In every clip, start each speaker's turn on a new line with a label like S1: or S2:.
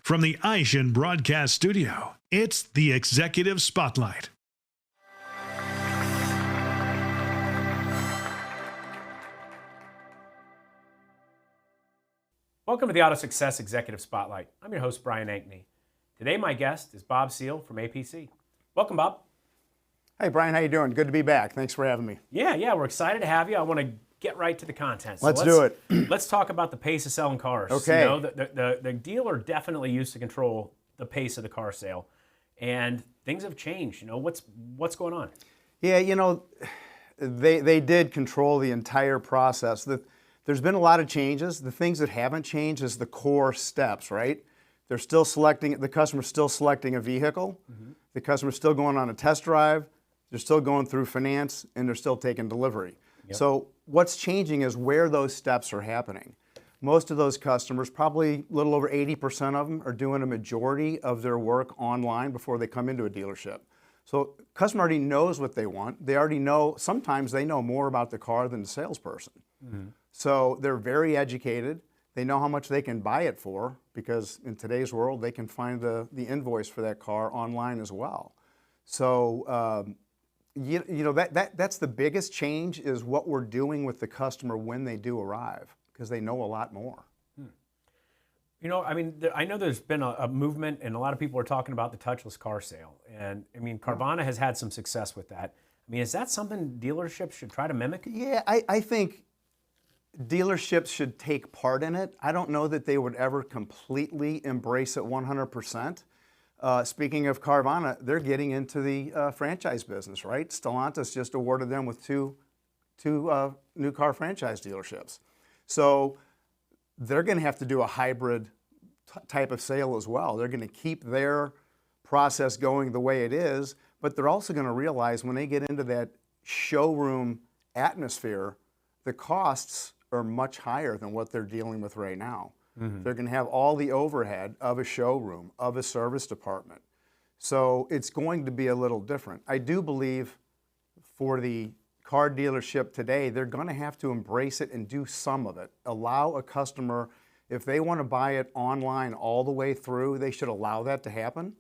S1: From the Aishin Broadcast Studio, it's the Executive Spotlight.
S2: Welcome to the AutoSuccess Executive Spotlight. I'm your host, Brian Ankney. Today, my guest is Bob Seal from APC. Welcome, Bob.
S3: Hey, Brian, how you doing? Good to be back. Thanks for having me.
S2: Yeah, we're excited to have you. I want to get right to the content.
S3: Let's do it.
S2: Let's talk about the pace of selling cars.
S3: Okay.
S2: You know, the dealer definitely used to control the pace of the car sale, and things have changed. You know, what's going on?
S3: Yeah, you know, they did control the entire process. There's been a lot of changes. The things that haven't changed is the core steps, right? They're still selecting, the customer's still selecting a vehicle. Mm-hmm. The customer's still going on a test drive. They're still going through finance, and they're still taking delivery. Yep. So what's changing is where those steps are happening. Most of those customers, probably a little over 80% of them, are doing a majority of their work online before they come into a dealership. So customer already knows what they want. They already know, sometimes they know more about the car than the salesperson. Mm-hmm. So they're very educated. They know how much they can buy it for, because in today's world, they can find the invoice for that car online as well. So you know, that's the biggest change, is what we're doing with the customer when they do arrive, because they know a lot more.
S2: You know, I mean, I know there's been a movement, and a lot of people are talking about the touchless car sale. And I mean, Carvana has had some success with that. I mean, is that something dealerships should try to mimic?
S3: Yeah, I think dealerships should take part in it. I don't know that they would ever completely embrace it 100%. Speaking of Carvana, they're getting into the franchise business, right? Stellantis just awarded them with two new car franchise dealerships. So they're going to have to do a hybrid type of sale as well. They're going to keep their process going the way it is, but they're also going to realize when they get into that showroom atmosphere, the costs are much higher than what they're dealing with right now. Mm-hmm. They're going to have all the overhead of a showroom, of a service department. So it's going to be a little different. I do believe for the car dealership today, they're going to have to embrace it and do some of it. Allow a customer, if they want to buy it online all the way through, they should allow that to happen,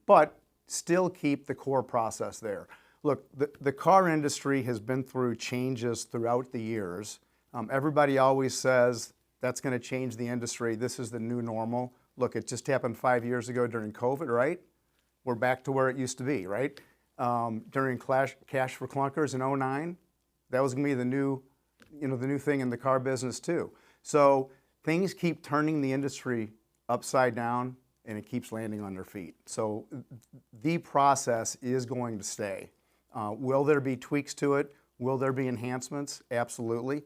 S3: but still keep the core process there. Look, the car industry has been through changes throughout the years. Everybody always says that's going to change the industry. This is the new normal. Look, it just happened 5 years ago during COVID, right? We're back to where it used to be, right? During Cash for Clunkers in 2009, that was going to be the new thing in the car business too. So things keep turning the industry upside down, and it keeps landing on their feet. So the process is going to stay. Will there be tweaks to it? Will there be enhancements? Absolutely.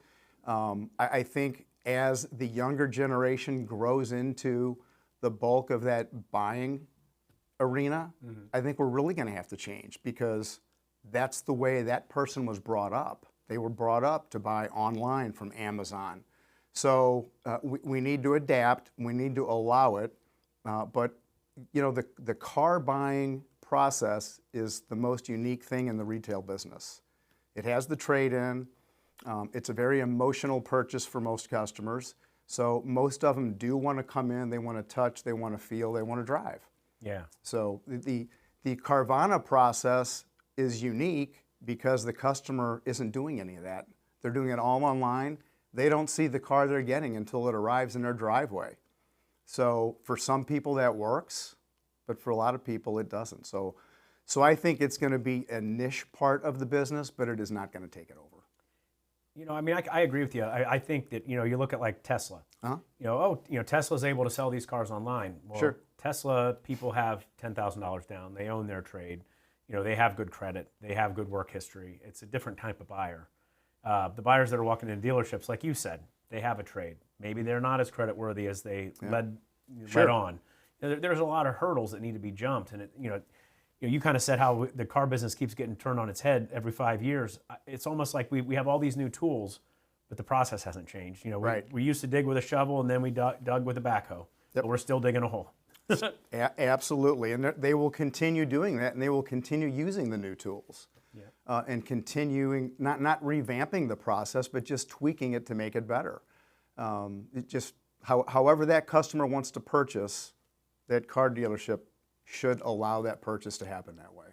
S3: I think as the younger generation grows into the bulk of that buying arena, I think we're really going to have to change, because that's the way that person was brought up. They were brought up to buy online from Amazon. So we need to adapt. We need to allow it. But you know, the car buying process is the most unique thing in the retail business. It has the trade-in. It's a very emotional purchase for most customers. So most of them do want to come in, they want to touch, they want to feel, they want to drive. Yeah. So the Carvana process is unique because the customer isn't doing any of that. They're doing it all online. They don't see the car they're getting until it arrives in their driveway. So for some people that works, but for a lot of people it doesn't. So I think it's going to be a niche part of the business, but it is not going to take it over.
S2: You know, I mean, I agree with you. I think that, you know, you look at like Tesla. Tesla's able to sell these cars online. Well,
S3: sure.
S2: Tesla people have $10,000 down. They own their trade. You know, they have good credit. They have good work history. It's a different type of buyer. The buyers that are walking into dealerships, like you said, they have a trade. Maybe they're not as creditworthy as they led on. There's a lot of hurdles that need to be jumped, and you kind of said how the car business keeps getting turned on its head every 5 years. It's almost like we have all these new tools, but the process hasn't changed. You know, we used to dig with a shovel, and then we dug with a backhoe. Yep. But we're still digging a hole.
S3: Absolutely, and they will continue doing that, and they will continue using the new tools, and continuing, not revamping the process, but just tweaking it to make it better. However that customer wants to purchase, that car dealership should allow that purchase to happen that way.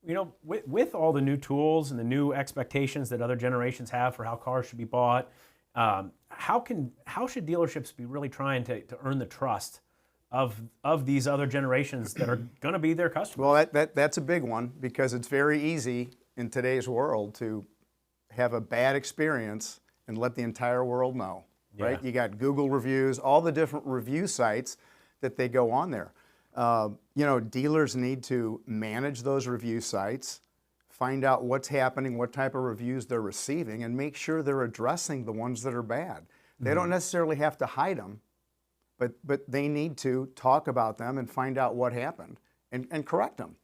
S2: You know, with all the new tools and the new expectations that other generations have for how cars should be bought, how should dealerships be really trying to earn the trust of these other generations that are going to be their customers?
S3: Well, that's a big one, because it's very easy in today's world to have a bad experience and let the entire world know, right?
S2: Yeah.
S3: You got Google reviews, all the different review sites that they go on there. You know, dealers need to manage those review sites, find out what's happening, what type of reviews they're receiving, and make sure they're addressing the ones that are bad. They don't necessarily have to hide them, but they need to talk about them and find out what happened and correct them.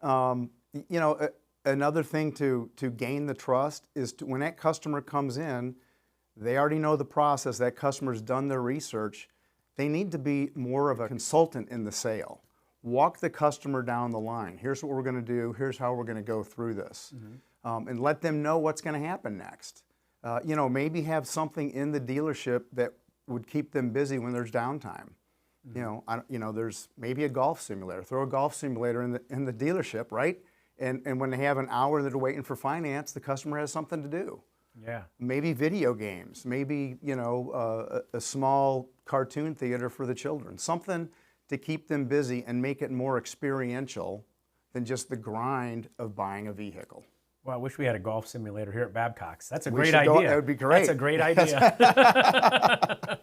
S3: You know, another thing to gain the trust is when that customer comes in, they already know the process, that customer's done their research. They need to be more of a consultant in the sale. Walk the customer down the line. Here's what we're going to do. Here's how we're going to go through this. And let them know what's going to happen next. You know, maybe have something in the dealership that would keep them busy when there's downtime. You know, there's maybe a golf simulator. Throw a golf simulator in the dealership, right? And when they have an hour that they're waiting for finance, the customer has something to do.
S2: Yeah.
S3: Maybe video games, maybe, you know, a small cartoon theater for the children. Something to keep them busy and make it more experiential than just the grind of buying a vehicle.
S2: Well, I wish we had a golf simulator here at Babcock's. That's a
S3: We
S2: great
S3: should go-
S2: idea.
S3: that would be great.
S2: That's a great idea.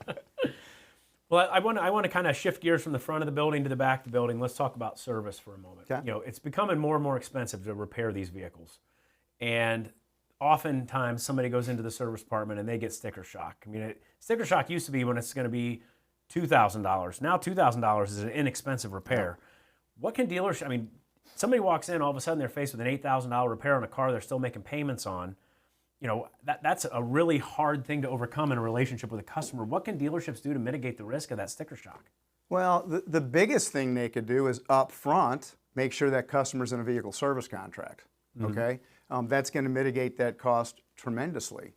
S2: Well, I want to kind of shift gears from the front of the building to the back of the building. Let's talk about service for a moment.
S3: Okay.
S2: You know, it's becoming more and more expensive to repair these vehicles. And oftentimes somebody goes into the service department and they get sticker shock. I mean, sticker shock used to be when it's going to be $2,000. Now $2,000 is an inexpensive repair. What can dealers, I mean, somebody walks in, all of a sudden they're faced with an $8,000 repair on a car they're still making payments on. You know, that's a really hard thing to overcome in a relationship with a customer. What can dealerships do to mitigate the risk of that sticker shock?
S3: Well, the biggest thing they could do is up front, make sure that customer's in a vehicle service contract, okay? That's going to mitigate that cost tremendously.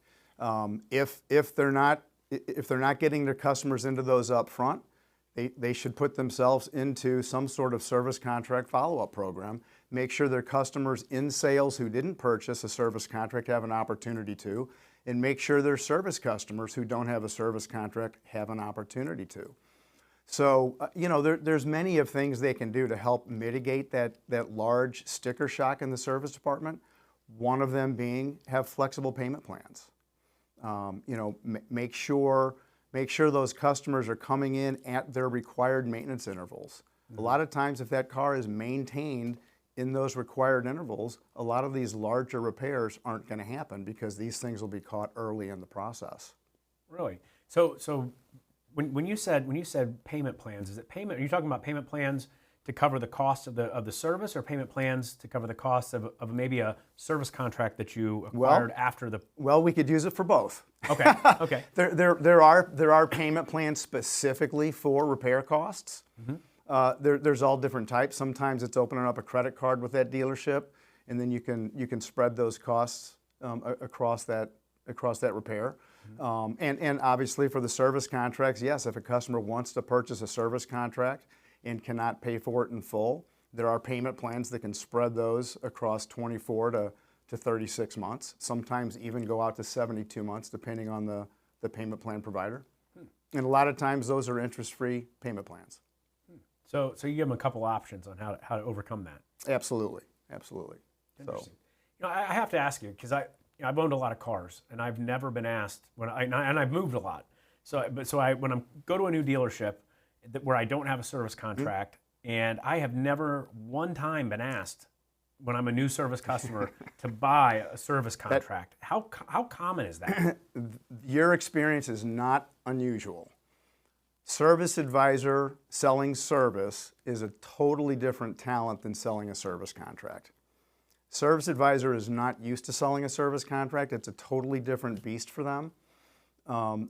S3: If they're not getting their customers into those up front, they should put themselves into some sort of service contract follow-up program. Make sure their customers in sales who didn't purchase a service contract have an opportunity to, and make sure their service customers who don't have a service contract have an opportunity to. So, you know, there's many of things they can do to help mitigate that large sticker shock in the service department. One of them being have flexible payment plans. You know, make sure those customers are coming in at their required maintenance intervals. A lot of times, if that car is maintained in those required intervals, a lot of these larger repairs aren't going to happen because these things will be caught early in the process.
S2: Really? So when you said payment plans, is it payment? Are you talking about payment plans to cover the cost of the service, or payment plans to cover the cost of maybe a service contract that you acquired after the?
S3: Well, we could use it for both.
S2: Okay. Okay.
S3: There are payment plans specifically for repair costs. There's all different types. Sometimes it's opening up a credit card with that dealership, and then you can spread those costs across that repair. And obviously for the service contracts, yes, if a customer wants to purchase a service contract and cannot pay for it in full, there are payment plans that can spread those across 24 to 36 months. Sometimes even go out to 72 months, depending on the payment plan provider. And a lot of times those are interest-free payment plans.
S2: So you give them a couple options on how to overcome that.
S3: Absolutely, absolutely.
S2: Interesting. You know, I have to ask you, because I've owned a lot of cars, and I've never been asked and I've moved a lot. So when I go to a new dealership where I don't have a service contract, and I have never one time been asked when I'm a new service customer to buy a service contract. How common is that?
S3: Your experience is not unusual. Service advisor selling service is a totally different talent than selling a service contract. Service advisor is not used to selling a service contract. It's a totally different beast for them.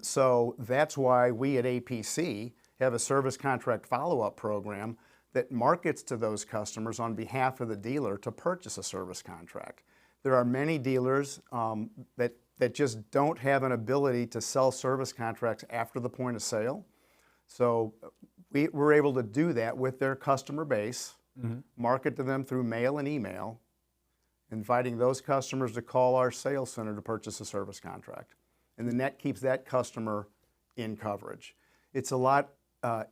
S3: So that's why we at APC have a service contract follow-up program that markets to those customers on behalf of the dealer to purchase a service contract. There are many dealers that just don't have an ability to sell service contracts after the point of sale. So we were able to do that with their customer base, market to them through mail and email, inviting those customers to call our sales center to purchase a service contract. And the net keeps that customer in coverage. It's a lot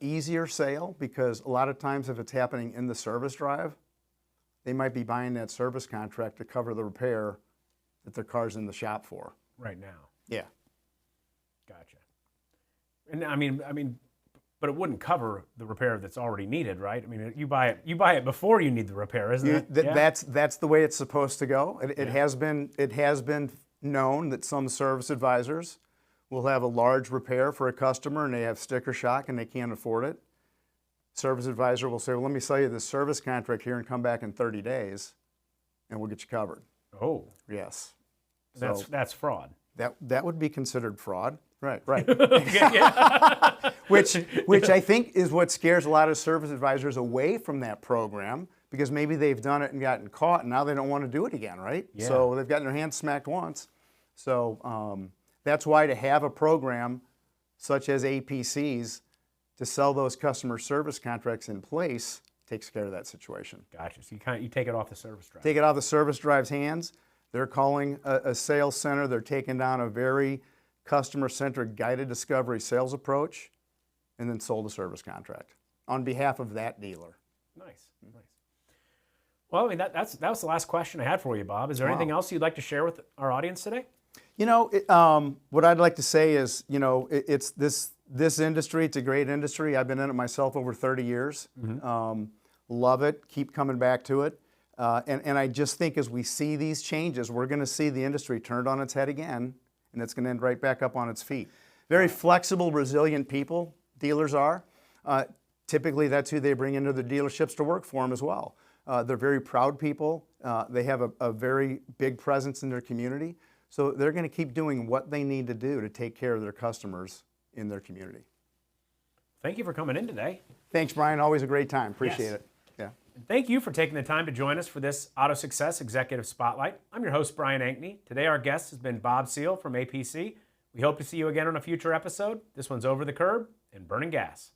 S3: easier sale because a lot of times if it's happening in the service drive, they might be buying that service contract to cover the repair that their car's in the shop for.
S2: Right now.
S3: Yeah.
S2: Gotcha. And I mean, but it wouldn't cover the repair that's already needed, right? I mean, you buy it before you need the repair, isn't it? Yeah.
S3: That's the way it's supposed to go. It has been known that some service advisors will have a large repair for a customer and they have sticker shock and they can't afford it. Service advisor will say, well, let me sell you this service contract here and come back in 30 days and we'll get you covered.
S2: Oh.
S3: Yes.
S2: That's fraud.
S3: That would be considered fraud. Right.
S2: Okay, yeah.
S3: which I think is what scares a lot of service advisors away from that program because maybe they've done it and gotten caught and now they don't want to do it again, right?
S2: Yeah.
S3: So they've gotten their hands smacked once. So that's why to have a program such as APC's to sell those customer service contracts in place takes care of that situation.
S2: Gotcha. So you take it off the service drive.
S3: Take it off the service drive's hands. They're calling a sales center. They're taking down a very customer-centric guided discovery sales approach and then sold a service contract on behalf of that dealer.
S2: Nice. Well, I mean, that was the last question I had for you, Bob. Is there anything else you'd like to share with our audience today?
S3: You know, what I'd like to say is, you know, it's this industry, it's a great industry. I've been in it myself over 30 years. Love it, keep coming back to it. And I just think as we see these changes, we're going to see the industry turned on its head again, and it's going to end right back up on its feet. Very flexible, resilient people, dealers are. Typically, that's who they bring into the dealerships to work for them as well. They're very proud people. They have a very big presence in their community. So they're going to keep doing what they need to do to take care of their customers in their community.
S2: Thank you for coming in today.
S3: Thanks, Brian. Always a great time. Appreciate it. Yeah.
S2: And thank you for taking the time to join us for this AutoSuccess Executive Spotlight. I'm your host, Brian Ankney. Today our guest has been Bob Seal from APC. We hope to see you again on a future episode. This one's Over the Curb and Burning Gas.